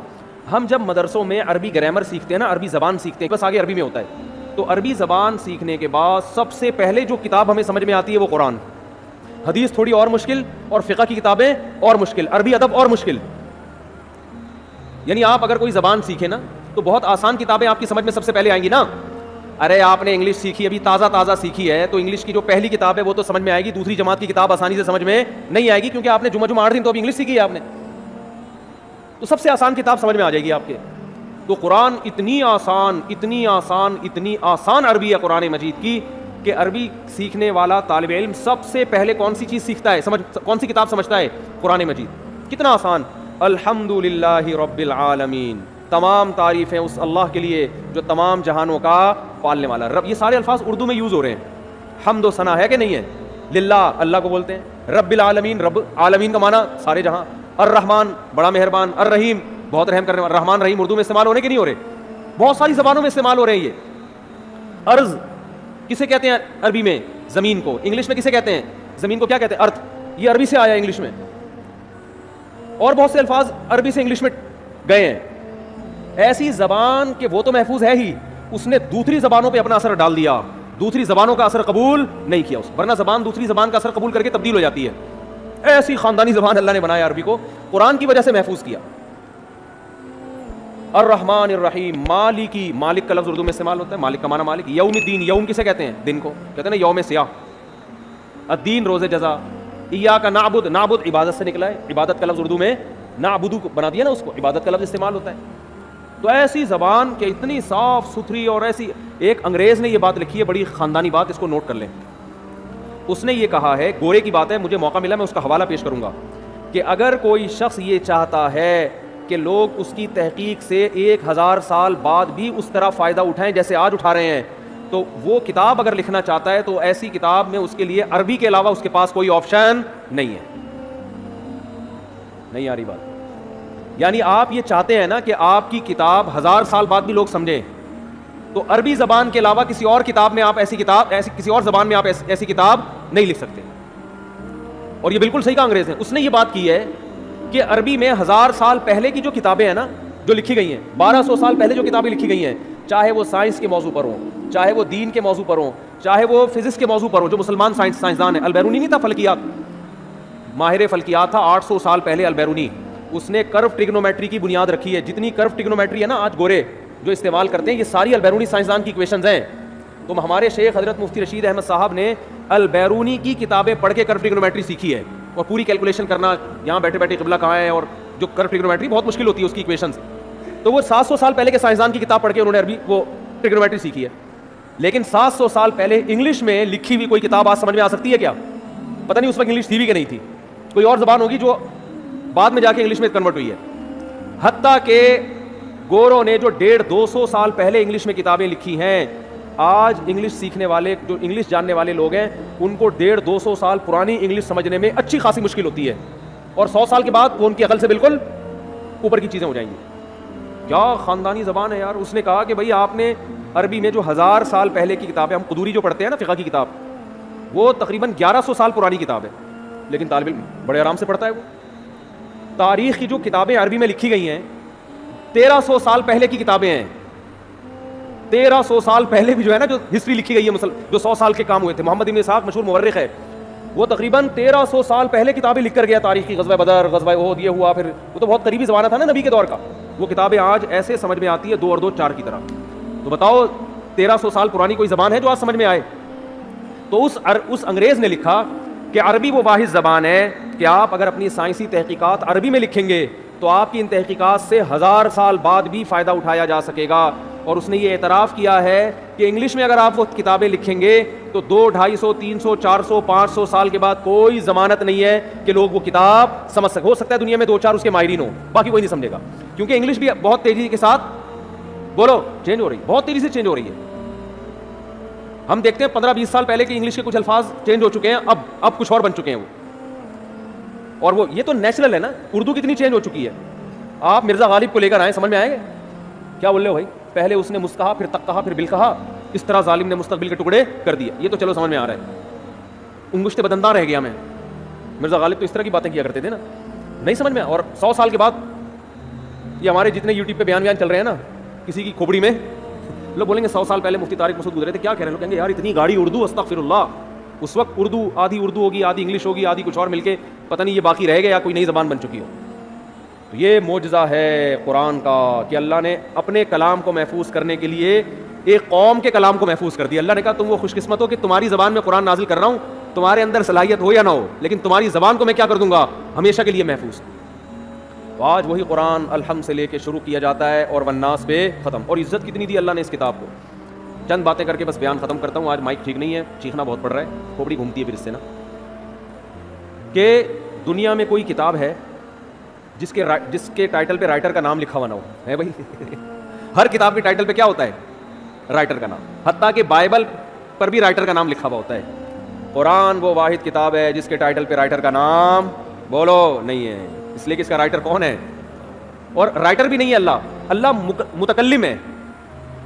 ہم جب مدرسوں میں عربی گرامر سیکھتے ہیں نا، عربی زبان سیکھتے ہیں، بس آگے عربی میں ہوتا ہے، تو عربی زبان سیکھنے کے بعد سب سے پہلے جو کتاب ہمیں سمجھ میں آتی ہے وہ قرآن. حدیث تھوڑی اور مشکل، اور فقہ کی کتابیں اور مشکل، عربی ادب اور مشکل. یعنی آپ اگر کوئی زبان سیکھیں نا تو بہت آسان کتابیں آپ کی سمجھ میں سب سے پہلے آئیں گی نا. ارے آپ نے انگلش سیکھی، ابھی تازہ سیکھی ہے، تو انگلش کی جو پہلی کتاب ہے وہ تو سمجھ میں آئے گی، دوسری جماعت کی کتاب آسانی سے سمجھ میں نہیں آئے گی، کیونکہ آپ نے جمعہ 8 دن تو ابھی انگلش سیکھی ہے آپ نے. تو سب سے آسان کتاب سمجھ میں آ جائے گی آپ کے. تو قرآن اتنی آسان عربی ہے قرآن مجید کی کہ عربی سیکھنے والا طالب علم سب سے پہلے کون سی چیز سیکھتا ہے، کون سی کتاب سمجھتا ہے؟ قرآن مجید. کتنا آسان. الحمدللہ رب العالمین، تمام تعریفیں اس اللہ کے لیے جو تمام جہانوں کا پالنے والا رب. یہ سارے الفاظ اردو میں یوز ہو رہے ہیں. حمد و ثنا ہے کہ نہیں ہے؟ للہ، اللہ کو بولتے ہیں. رب العالمین، رب عالمین کا معنی سارے جہاں. الرحمن، بڑا مہربان. الرحیم، بہت رحم کرنے والا. رحمان رحیم اردو میں استعمال ہونے کے نہیں ہو رہے، بہت ساری زبانوں میں استعمال ہو رہے ہیں یہ. ارض کسے کہتے ہیں عربی میں؟ زمین کو. انگلش میں کسے کہتے ہیں زمین کو؟ کیا کہتے ہیں؟ ارتھ. یہ عربی سے آیا ہے انگلش میں. اور بہت سے الفاظ عربی سے انگلش میں گئے ہیں. ایسی زبان کہ وہ تو محفوظ ہے ہی، اس نے دوسری زبانوں پہ اپنا اثر ڈال دیا، دوسری زبانوں کا اثر قبول نہیں کیا اس. ورنہ زبان دوسری زبان کا اثر قبول کر کے تبدیل ہو جاتی ہے. ایسی خاندانی زبان اللہ نے بنایا عربی کو، قرآن کی وجہ سے محفوظ کیا. الرحمن الرحیم، مالکی، مالک کا لفظ اردو میں استعمال ہوتا ہے، مالک کا معنی مالک. یوم الدین، یوم کسے کہتے ہیں؟ دن کو کہتے ہیں نا، یوم سیاہ. الدین، روز جزا. ایاک نعبد، نعبد عبادت سے نکلا ہے، عبادت کا لفظ اردو میں نعبدو بنا دیا نا اس کو، عبادت کا لفظ استعمال ہوتا ہے. تو ایسی زبان کہ اتنی صاف ستھری اور ایسی. ایک انگریز نے یہ بات لکھی ہے، بڑی خاندانی بات، اس کو نوٹ کر لیں. اس نے یہ کہا ہے، گورے کی بات ہے، مجھے موقع ملا میں اس کا حوالہ پیش کروں گا، کہ اگر کوئی شخص یہ چاہتا ہے کہ لوگ اس کی تحقیق سے 1000 سال بعد بھی اس طرح فائدہ اٹھائیں جیسے آج اٹھا رہے ہیں، تو وہ کتاب اگر لکھنا چاہتا ہے تو ایسی کتاب میں اس کے لیے عربی کے علاوہ اس کے پاس کوئی آپشن نہیں ہے. نہیں آ رہی بات؟ یعنی آپ یہ چاہتے ہیں نا کہ آپ کی کتاب 1000 سال بعد بھی لوگ سمجھیں، تو عربی زبان کے علاوہ کسی اور کتاب میں آپ کسی اور زبان میں آپ ایسی کتاب نہیں لکھ سکتے. اور یہ بالکل صحیح کہا انگریز نے. اس نے یہ بات کی ہے کہ عربی میں 1000 سال پہلے کی جو کتابیں ہیں نا، جو لکھی گئی ہیں، 1200 سال پہلے جو کتابیں لکھی گئی ہیں، چاہے وہ سائنس کے موضوع پر ہوں، چاہے وہ دین کے موضوع پر ہوں، چاہے وہ فزکس کے موضوع پر ہوں، جو مسلمان سائنسدان ہیں. البیرونی نہیں تھا فلکیات، ماہر فلکیات تھا 800 سال پہلے البیرونی. اس نے کرو ٹریگنومیٹری کی بنیاد رکھی ہے. جتنی کرو ٹریگنومیٹری ہے نا آج گورے جو استعمال کرتے ہیں، یہ ساری البیرونی سائنسدان کی ایکویشنز ہیں. تو ہمارے شیخ حضرت مفتی رشید احمد صاحب نے البیرونی کی کتابیں پڑھ کے کرو ٹریگنومیٹری سیکھی ہے، اور پوری کیلکولیشن کرنا یہاں بیٹھے بیٹھے قبلہ کہاں ہے، اور جو کرو ٹریگنومیٹری بہت مشکل ہوتی ہے اس کی ایکویشنز. تو وہ 700 سال پہلے کے سائنسدان کی کتاب پڑھ کے انہوں نے عربی وہ ٹریگنومیٹری سیکھی ہے. لیکن 700 سال پہلے انگلش میں لکھی ہوئی کوئی کتاب آج سمجھ میں آ سکتی ہے کیا؟ پتہ نہیں اس وقت انگلش تھی بھی کہ نہیں تھی، کوئی اور زبان ہوگی جو بعد میں جا کے انگلش میں کنورٹ ہوئی ہے. حتیٰ کہ گوروں نے جو 150-200 سال پہلے انگلش میں کتابیں لکھی ہیں، آج انگلش سیکھنے والے جو انگلش جاننے والے لوگ ہیں ان کو 150-200 سال پرانی انگلش سمجھنے میں اچھی خاصی مشکل ہوتی ہے، اور 100 سال کے بعد وہ ان کی عقل سے بالکل اوپر کی چیزیں ہو جائیں گی. کیا خاندانی زبان ہے یار. اس نے کہا کہ بھائی آپ نے عربی میں جو 1000 سال پہلے کی کتاب ہے، ہم قدوری جو پڑھتے ہیں نا فقہ کی کتاب، وہ تقریباً 1100 سال پرانی کتاب ہے، لیکن طالب علم بڑے آرام سے پڑھتا ہے. وہ تاریخ کی جو کتابیں عربی میں لکھی گئی ہیں 1300 سال پہلے کی کتابیں ہیں. 1300 سال پہلے بھی جو ہے نا جو ہسٹری لکھی گئی ہے، جو 100 سال کے کام ہوئے تھے. محمد ابن اسحاق مشہور مورخ ہے، وہ تقریباً 1300 سال پہلے کتابیں لکھ کر گیا تاریخ کی. غزوہ بدر، غزوہ احد یہ ہوا، پھر وہ تو بہت قریبی زمانہ تھا نا نبی کے دور کا. وہ کتابیں آج ایسے سمجھ میں آتی ہے 2 اور 2 4 کی طرح. تو بتاؤ 1300 سال پرانی کوئی زبان ہے جو آج سمجھ میں آئے؟ تو اس انگریز نے لکھا کہ عربی وہ واحد زبان ہے کہ آپ اگر اپنی سائنسی تحقیقات عربی میں لکھیں گے تو آپ کی ان تحقیقات سے 1000 سال بعد بھی فائدہ اٹھایا جا سکے گا. اور اس نے یہ اعتراف کیا ہے کہ انگلش میں اگر آپ وہ کتابیں لکھیں گے تو 200, 250, 300, 400, 500 سال کے بعد کوئی ضمانت نہیں ہے کہ لوگ وہ کتاب سمجھ سکیں. ہو سکتا ہے دنیا میں 2-4 اس کے ماہرین ہوں، باقی کوئی نہیں سمجھے گا، کیونکہ انگلش بھی بہت تیزی کے ساتھ بولو چینج ہو رہی ہے، بہت تیزی سے چینج ہو رہی ہے. ہم دیکھتے ہیں 15-20 سال پہلے کے انگلش کے کچھ الفاظ چینج ہو چکے ہیں، اب کچھ اور بن چکے ہیں وہ. اور وہ یہ تو نیچرل ہے نا. اردو کتنی چینج ہو چکی ہے. آپ مرزا غالب کو لے کر آئیں، سمجھ میں آئے گا کیا بول رہے ہو بھائی؟ پہلے اس نے مس کہا، پھر تک کہا، پھر بل کہا. اس طرح ظالم نے مستقبل کے ٹکڑے کر دیا. یہ تو چلو سمجھ میں آ رہا ہے. انگشت بدندہ رہ گیا میں. مرزا غالب تو اس طرح کی باتیں کیا کرتے تھے نا, نہیں سمجھ میں. اور 100 سال کے بعد یہ ہمارے جتنے یوٹیوب پہ بیان چل رہے ہیں نا, کسی کی کھوپڑی میں لوگ بولیں گے 100 سال پہلے مفتی طارق مسعود گزرے تھے, کیا کہہ رہے ہیں لوگ, کہیں گے یار اتنی گاڑی اردو, استغفر اللہ. اس وقت اردو آدھی اردو ہوگی, آدھی انگلش ہوگی, آدھی کچھ اور مل کے پتہ نہیں یہ باقی رہ گیا یا کوئی نئی زبان بن چکی ہو. تو یہ معجزہ ہے قرآن کا کہ اللہ نے اپنے کلام کو محفوظ کرنے کے لیے ایک قوم کے کلام کو محفوظ کر دیا. اللہ نے کہا تم وہ خوش قسمت ہو کہ تمہاری زبان میں قرآن نازل کر رہا ہوں, تمہارے اندر صلاحیت ہو یا نہ ہو, لیکن تمہاری زبان کو میں کیا کر دوں گا, ہمیشہ کے لیے محفوظ. تو آج وہی قرآن الحمد سے لے کے شروع کیا جاتا ہے اور والناس پہ ختم. اور عزت کتنی دی اللہ نے اس کتاب کو. چند باتیں کر کے بس بیان ختم کرتا ہوں. آج مائک ٹھیک نہیں ہے, چیخنا بہت پڑ رہا ہے, کھوپڑی گھومتی ہے پھر اس سے نا. کہ دنیا میں کوئی کتاب ہے جس کے ٹائٹل پہ رائٹر کا نام لکھا ہوا نہ ہو, ہے بھائی؟ ہر کتاب کے ٹائٹل پہ کیا ہوتا ہے, رائٹر کا نام. حتیٰ کہ بائبل پر بھی رائٹر کا نام لکھا ہوا ہوتا ہے. قرآن وہ واحد کتاب ہے جس کے ٹائٹل پہ رائٹر کا نام بولو نہیں ہے, اس لیے کہ اس کا رائٹر کون ہے. اور رائٹر بھی نہیں ہے اللہ, اللہ متکلم ہے.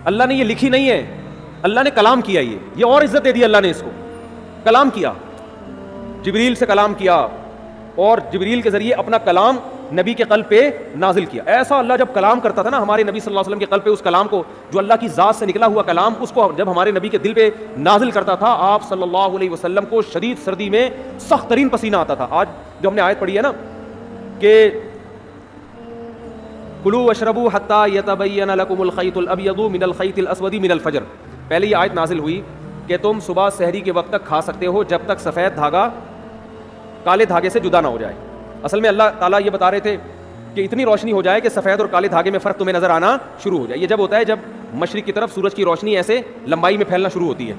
اللہ نے یہ لکھی نہیں ہے, اللہ نے کلام کیا. یہ اور عزت دے دی اللہ نے اس کو. کلام کیا, جبریل سے کلام کیا, اور جبریل کے ذریعے اپنا کلام نبی کے قلب پہ نازل کیا. ایسا اللہ جب کلام کرتا تھا نا ہمارے نبی صلی اللہ علیہ وسلم کے قلب پہ, اس کلام کو جو اللہ کی ذات سے نکلا ہوا کلام, اس کو جب ہمارے نبی کے دل پہ نازل کرتا تھا, آپ صلی اللہ علیہ وسلم کو شدید سردی میں سخت ترین پسینہ آتا تھا. آج جو ہم نے آیت پڑھی ہے نا کہ کلوا واشربوا حتی یتبین لکم الخیط الابیض من الخیط الاسود من الفجر, پہلے یہ آیت نازل ہوئی کہ تم صبح سحری کے وقت تک کھا سکتے ہو جب تک سفید دھاگا کالے دھاگے سے جدا نہ ہو جائے. اصل میں اللہ تعالیٰ یہ بتا رہے تھے کہ اتنی روشنی ہو جائے کہ سفید اور کالے دھاگے میں فرق تمہیں نظر آنا شروع ہو جائے. یہ جب ہوتا ہے جب مشرق کی طرف سورج کی روشنی ایسے لمبائی میں پھیلنا شروع ہوتی ہے.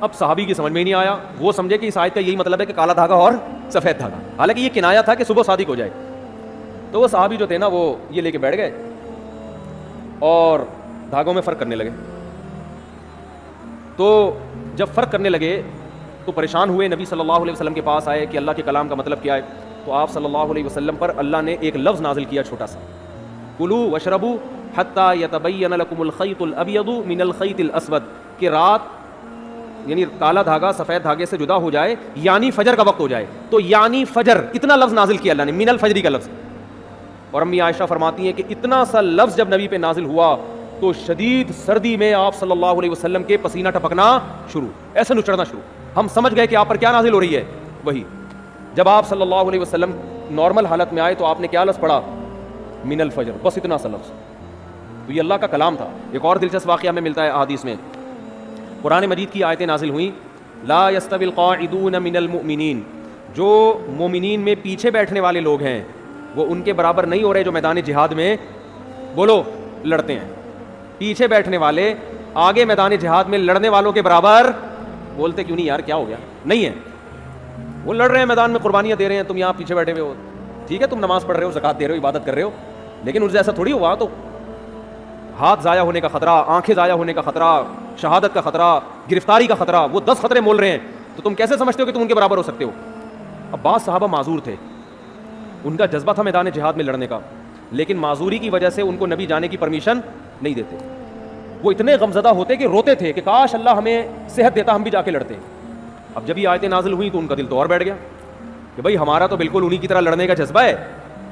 اب صحابی کی سمجھ میں نہیں آیا, وہ سمجھے کہ اس آیت کا یہی مطلب ہے کہ کالا دھاگا اور سفید دھاگا, حالانکہ یہ کنایا تھا کہ صبح صادق ہو جائے. تو وہ صحابی جو تھے نا وہ یہ لے کے بیٹھ گئے اور دھاگوں میں فرق کرنے لگے. تو جب فرق کرنے لگے تو پریشان ہوئے, نبی صلی اللہ علیہ وسلم کے پاس آئے کہ اللہ کے کلام کا مطلب کیا ہے. تو آپ صلی اللہ علیہ وسلم پر اللہ نے ایک لفظ نازل کیا چھوٹا سا, کلوا واشربوا حتی یتبین لکم الخیط الابیض من الخیط الاسود, کہ رات یعنی کالا دھاگا سفید دھاگے سے جدا ہو جائے یعنی فجر کا وقت ہو جائے. تو یعنی فجر اتنا لفظ نازل کیا اللہ نے, من الفجری کا لفظ. اور امی عائشہ فرماتی ہیں کہ اتنا سا لفظ جب نبی پہ نازل ہوا تو شدید سردی میں آپ صلی اللہ علیہ وسلم کے پسینہ ٹپکنا شروع, ایسے نچڑنا شروع. ہم سمجھ گئے کہ آپ پر کیا نازل ہو رہی ہے وہی. جب آپ صلی اللہ علیہ وسلم نارمل حالت میں آئے تو آپ نے کیا لفظ پڑھا, من الفجر, بس اتنا سا لفظ. تو یہ اللہ کا کلام تھا. ایک اور دلچسپ واقعہ میں ملتا ہے احادیث میں, قرآن مجید کی آیتیں نازل ہوئیں, لا یستوی القاعدون من المؤمنین, جو مومنین میں پیچھے بیٹھنے والے لوگ ہیں وہ ان کے برابر نہیں ہو رہے جو میدان جہاد میں بولو لڑتے ہیں. پیچھے بیٹھنے والے آگے میدان جہاد میں لڑنے والوں کے برابر, بولتے کیوں نہیں یار کیا ہو گیا, نہیں ہے. وہ لڑ رہے ہیں میدان میں, قربانیاں دے رہے ہیں, تم یہاں پیچھے بیٹھے ہوئے ہو. ٹھیک ہے تم نماز پڑھ رہے ہو, زکات دے رہے ہو, عبادت کر رہے ہو, لیکن ان سے ایسا تھوڑی ہوا. تو ہاتھ ضائع ہونے کا خطرہ, آنکھیں ضائع ہونے کا خطرہ, شہادت کا خطرہ, گرفتاری کا خطرہ, وہ 10 خطرے مول رہے ہیں. تو تم کیسے سمجھتے ہو کہ تم ان کے برابر ہو سکتے ہو؟ اب بعض صحابہ معذور تھے, ان کا جذبہ تھا میدان جہاد میں لڑنے کا, لیکن معذوری کی وجہ سے ان کو نبی جانے کی پرمیشن نہیں دیتے. وہ اتنے غمزدہ ہوتے کہ روتے تھے کہ کاش اللہ ہمیں صحت دیتا, ہم بھی جا کے لڑتے. اب جب یہ آیتیں نازل ہوئی تو ان کا دل تو اور بیٹھ گیا کہ بھائی ہمارا تو بالکل انہی کی طرح لڑنے کا جذبہ ہے,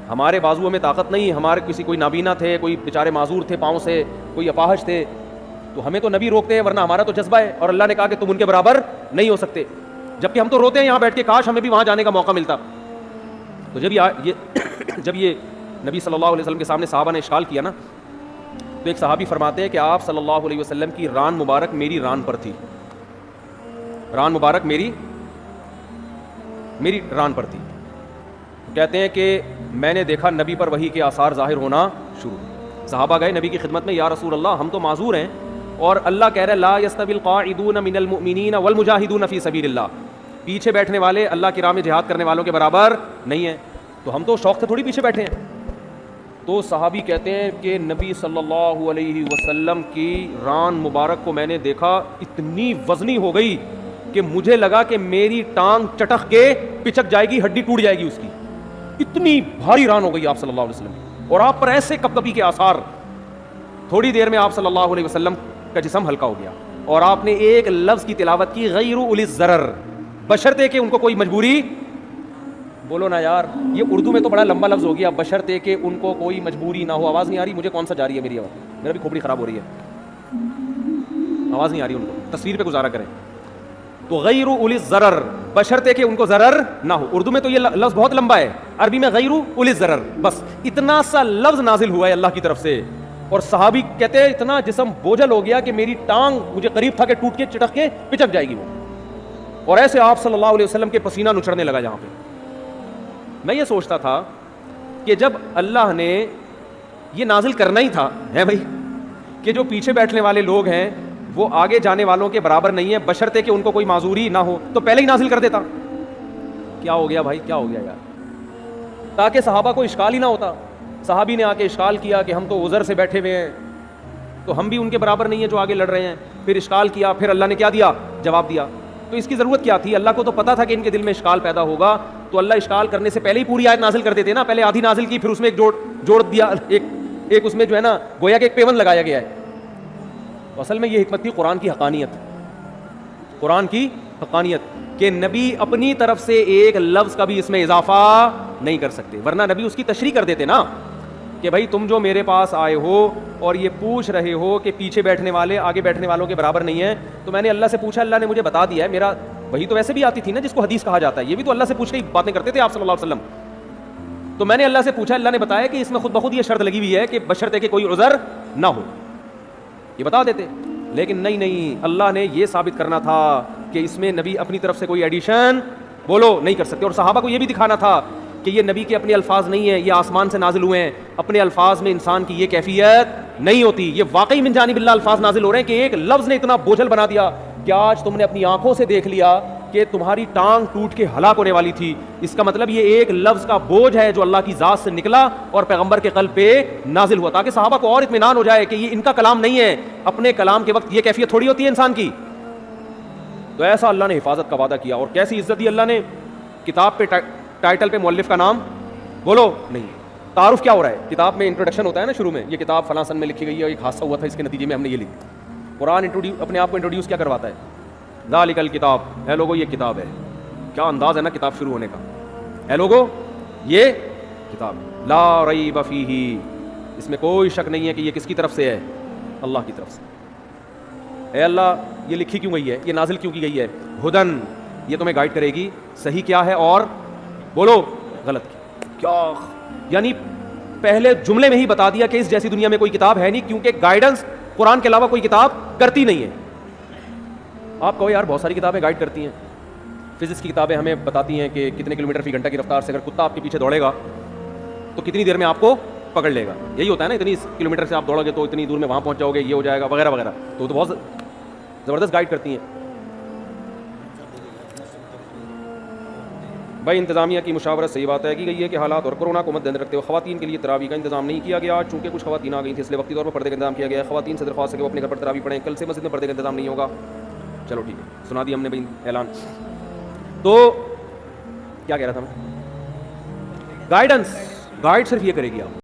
ہمارے بازوؤں میں طاقت نہیں, ہمارے کسی کوئی نابینا تھے, کوئی بیچارے معذور تھے پاؤں سے, کوئی اپاہج تھے, تو ہمیں تو نبی روکتے ہیں ورنہ ہمارا تو جذبہ ہے. اور اللہ نے کہا کہ تم ان کے برابر نہیں ہو سکتے, جبکہ ہم تو روتے ہیں یہاں بیٹھ کے کاش ہمیں بھی وہاں جانے کا موقع ملتا. تو جب یہ نبی صلی اللہ علیہ وسلم کے سامنے صحابہ نے اشکال کیا نا, تو ایک صحابی فرماتے ہیں کہ آپ صلی اللہ علیہ وسلم کی ران مبارک میری ران پر تھی, ران مبارک میری ران پر تھی. کہتے ہیں کہ میں نے دیکھا نبی پر وحی کے آثار ظاہر ہونا شروع. صحابہ گئے نبی کی خدمت میں, یا رسول اللہ ہم تو معذور ہیں, اور اللہ کہہ رہے لا یستوی القاعدون من المؤمنین والمجاہدون فی سبیل اللہ, پیچھے بیٹھنے والے اللہ کی راہ میں جہاد کرنے والوں کے برابر نہیں ہیں. تو ہم تو شوق سے تھوڑی پیچھے بیٹھے ہیں. تو صحابی کہتے ہیں کہ نبی صلی اللہ علیہ وسلم کی ران مبارک کو میں نے دیکھا, اتنی وزنی ہو گئی کہ مجھے لگا کہ میری ٹانگ چٹک کے پچک جائے گی, ہڈی ٹوٹ جائے گی اس کی, اتنی بھاری ران ہو گئی آپ صلی اللہ علیہ وسلم. اور آپ پر ایسے کپکپی کے آثار. تھوڑی دیر میں آپ صلی اللہ علیہ وسلم کا جسم ہلکا ہو گیا. اور آپ نے ایک لفظ کی تلاوت کی غیر اولی الضرر, بشرطے کہ ان کو کوئی مجبوری, بولو نا یار, یہ اردو میں تو بڑا لمبا لفظ ہو گیا, بشرطے کہ ان کو کوئی مجبوری نہ ہو. آواز نہیں آ رہی مجھے, کون سا جا رہی ہے میری آواز, میرا بھی کھوپڑی خراب ہو رہی ہے, آواز نہیں آ رہی ان کو, تصویر پہ گزارا کریں. تو غیر اولی الضرر, بشرطے کہ ان کو ضرر نہ ہو. اردو میں تو یہ لفظ بہت لمبا ہے, عربی میں غیر اولی الضرر, بس اتنا سا لفظ نازل ہوا ہے اللہ کی طرف سے. اور صحابی کہتے ہیں اتنا جسم بوجھل ہو گیا کہ میری ٹانگ مجھے قریب تھا کہ ٹوٹ کے چٹک کے پچک جائے گی وہ. اور ایسے آپ صلی اللہ علیہ وسلم کے پسینہ نچڑنے لگا جہاں پہ. میں یہ سوچتا تھا کہ جب اللہ نے یہ نازل کرنا ہی تھا ہے بھائی, کہ جو پیچھے بیٹھنے والے لوگ ہیں وہ آگے جانے والوں کے برابر نہیں ہے, بشرطے کہ ان کو کوئی معذوری نہ ہو, تو پہلے ہی نازل کر دیتا. کیا ہو گیا بھائی, کیا ہو گیا یار, تاکہ صحابہ کو اشکال ہی نہ ہوتا. صحابی نے آ کے اشکال کیا کہ ہم تو عذر سے بیٹھے ہوئے ہیں, تو ہم بھی ان کے برابر نہیں ہیں جو آگے لڑ رہے ہیں. پھر اشکال کیا, پھر اللہ نے کیا دیا, جواب دیا. تو اس کی ضرورت کیا تھی؟ اللہ کو تو پتا تھا کہ ان کے دل میں اشکال پیدا ہوگا, تو اللہ اشکال کرنے سے پہلے ہی پوری آیت نازل کر دیتے نا. پہلے آدھی نازل کی, پھر اس میں ایک جوڑ دیا, ایک اس میں جو ہے نا گویا کہ ایک پیون لگایا گیا ہے. تو اصل میں یہ حکمت تھی قرآن کی حقانیت, قرآن کی حقانیت, کہ نبی اپنی طرف سے ایک لفظ کا بھی اس میں اضافہ نہیں کر سکتے, ورنہ نبی اس کی تشریح کر دیتے نا کہ بھائی تم جو میرے پاس آئے ہو اور یہ پوچھ رہے ہو کہ پیچھے بیٹھنے والے آگے بیٹھنے والوں کے برابر نہیں ہیں, تو میں نے اللہ سے پوچھا, اللہ نے مجھے بتا دیا ہے. میرا وہی تو ویسے بھی آتی تھی نا جس کو حدیث کہا جاتا ہے, یہ بھی تو اللہ سے پوچھ کے باتیں کرتے تھے آپ صلی اللہ علیہ وسلم. تو میں نے اللہ سے پوچھا, اللہ نے بتایا کہ اس میں خود بخود یہ شرط لگی ہوئی ہے کہ بشرطے کہ کوئی عذر نہ ہو, یہ بتا دیتے. لیکن نہیں, اللہ نے یہ ثابت کرنا تھا کہ اس میں نبی اپنی طرف سے کوئی ایڈیشن بولو نہیں کر سکتے, اور صحابہ کو یہ بھی دکھانا تھا کہ یہ نبی کے اپنے الفاظ نہیں ہیں, یہ آسمان سے نازل ہوئے ہیں. اپنے الفاظ میں انسان کی یہ کیفیت نہیں ہوتی, یہ واقعی من جانب اللہ الفاظ نازل ہو رہے ہیں کہ ایک لفظ نے اتنا بوجھل بنا دیا کہ آج تم نے اپنی آنکھوں سے دیکھ لیا کہ تمہاری ٹانگ ٹوٹ کے ہلاک ہونے والی تھی. اس کا مطلب یہ ایک لفظ کا بوجھ ہے جو اللہ کی ذات سے نکلا اور پیغمبر کے قلب پہ نازل ہوا, تاکہ صحابہ کو اور اطمینان ہو جائے کہ یہ ان کا کلام نہیں ہے. اپنے کلام کے وقت یہ کیفیت تھوڑی ہوتی ہے انسان کی. تو ایسا اللہ نے حفاظت کا وعدہ کیا, اور کیسی عزت دی اللہ نے. کتاب پہ ٹائٹل پہ مؤلف کا نام بولو نہیں, تعارف کیا ہو رہا ہے. کتاب میں انٹروڈکشن ہوتا ہے نا شروع میں, یہ کتاب فلاں سن میں لکھی گئی ہے, ایک حادثہ ہوا تھا اس کے نتیجے میں ہم نے یہ لکھی. قرآن اپنے آپ کو انٹروڈیوس کیا کرواتا ہے, ذالک الکتاب, اے لوگو یہ کتاب ہے. کیا انداز ہے نا کتاب شروع ہونے کا, اے لوگو یہ کتاب, لا ریب فیہ, اس میں کوئی شک نہیں ہے کہ یہ کس کی طرف سے ہے, اللہ کی طرف سے. اے اللہ یہ لکھی کیوں گئی ہے, یہ نازل کیوں کی گئی ہے, ہدن, یہ تمہیں گائیڈ کرے گی صحیح کیا ہے اور بولو غلط کیا. یعنی پہلے جملے میں ہی بتا دیا کہ اس جیسی دنیا میں کوئی کتاب ہے نہیں, کیونکہ گائیڈنس قرآن کے علاوہ کوئی کتاب کرتی نہیں ہے. آپ کہو یار بہت ساری کتابیں گائیڈ کرتی ہیں, فزکس کی کتابیں ہمیں بتاتی ہیں کہ کتنے کلومیٹر فی گھنٹہ کی رفتار سے اگر کتا آپ کے پیچھے دوڑے گا تو کتنی دیر میں آپ کو پکڑ لے گا. یہی ہوتا ہے نا, اتنی کلومیٹر سے آپ دوڑو گے تو اتنی دور میں وہاں پہنچ جاؤ گے, یہ ہو جائے گا وغیرہ وغیرہ. تو بہت زبردست گائیڈ کرتی ہیں. بھائی انتظامیہ کی مشاورت سے یہ بات طے کی گئی ہے کہ حالات اور کورونا کو مد نظر رکھتے ہوئے خواتین کے لیے تراویح کا انتظام نہیں کیا گیا. چونکہ کچھ خواتین آ گئی تھیں اس لیے وقتی طور پر پردے کا انتظام کیا گیا ہے. خواتین سے درخواست ہے کہ وہ اپنے گھر پر تراویح پڑھیں, کل سے مسجد میں پردے کا انتظام نہیں ہوگا. چلو ٹھیک ہے, سنا دیا ہم نے بھائی اعلان. تو کیا کہہ رہا تھا میں, گائیڈنس, گائیڈ صرف یہ کرے گی آپ.